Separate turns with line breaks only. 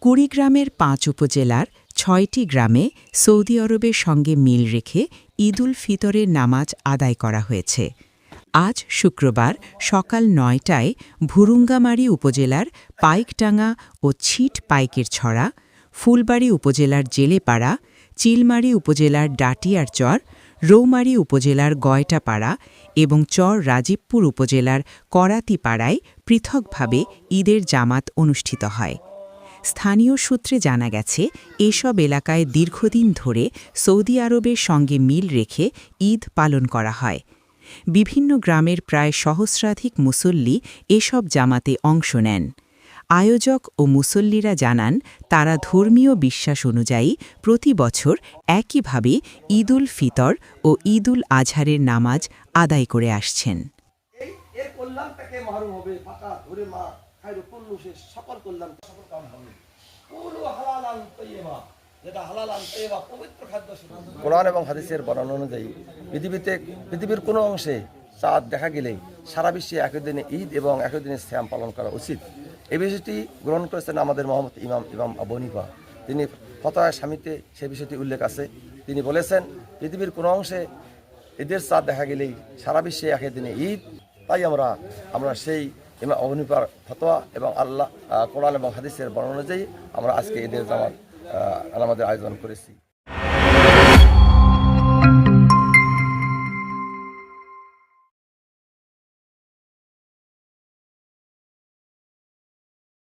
কুড়িগ্রামের ৫ উপজেলার ৬টি গ্রামে সৌদি আরবের সঙ্গে মিল রেখে ঈদুল ফিতরের নামাজ আদায় করা হয়েছে। আজ শুক্রবার সকাল ৯টায় ভুরুঙ্গামারী উপজেলার পাইকডাঙ্গা ও ছিট পাইকের ছড়া, ফুলবাড়ী উপজেলার জেলেপাড়া, চিলমারী উপজেলার ডাটিয়ার চর, রৌমারী উপজেলার গয়টাপাড়া এবং চর রাজীবপুর উপজেলার করাতিপাড়ায় পৃথকভাবে ঈদের জামাত অনুষ্ঠিত হয়। স্থানীয় সূত্রে জানা গেছে, এসব এলাকায় দীর্ঘদিন ধরে সৌদি আরবের সঙ্গে মিল রেখে ঈদ পালন করা হয়। বিভিন্ন গ্রামের প্রায় সহস্রাধিক মুসল্লি এসব জামাতে অংশ নেন। আয়োজক ও মুসল্লিরা জানান, তারা ধর্মীয় বিশ্বাস অনুযায়ী প্রতি বছর একইভাবে ঈদুল ফিতর ও ঈদুল আজহারের নামাজ আদায় করে আসছেন।
কোরআন এবং হাদিসের বর্ণনা অনুযায়ী পৃথিবীর কোনো অংশে চাঁদ দেখা গেলেই সারা বিশ্বে একই দিনে ঈদ এবং একই দিনে সিয়াম পালন করা উচিত। এই বিষয়টি গ্রহণ করেছেন আমাদের মহম্মদ ইমাম আবু হানিফা। তিনি ফতোয়া স্বামীতে সে বিষয়টি উল্লেখ আছে। তিনি বলেছেন, পৃথিবীর কোনো অংশে ঈদের চাঁদ দেখা গেলেই সারা বিশ্বে একই দিনে ঈদ। তাই আমরা সেই ইমাম আবু হানিফার ফতোয়া এবং কোরআন এবং হাদিসের বর্ণনা অনুযায়ী আমরা আজকে ঈদের জামাত আমাদের আয়োজন করেছি।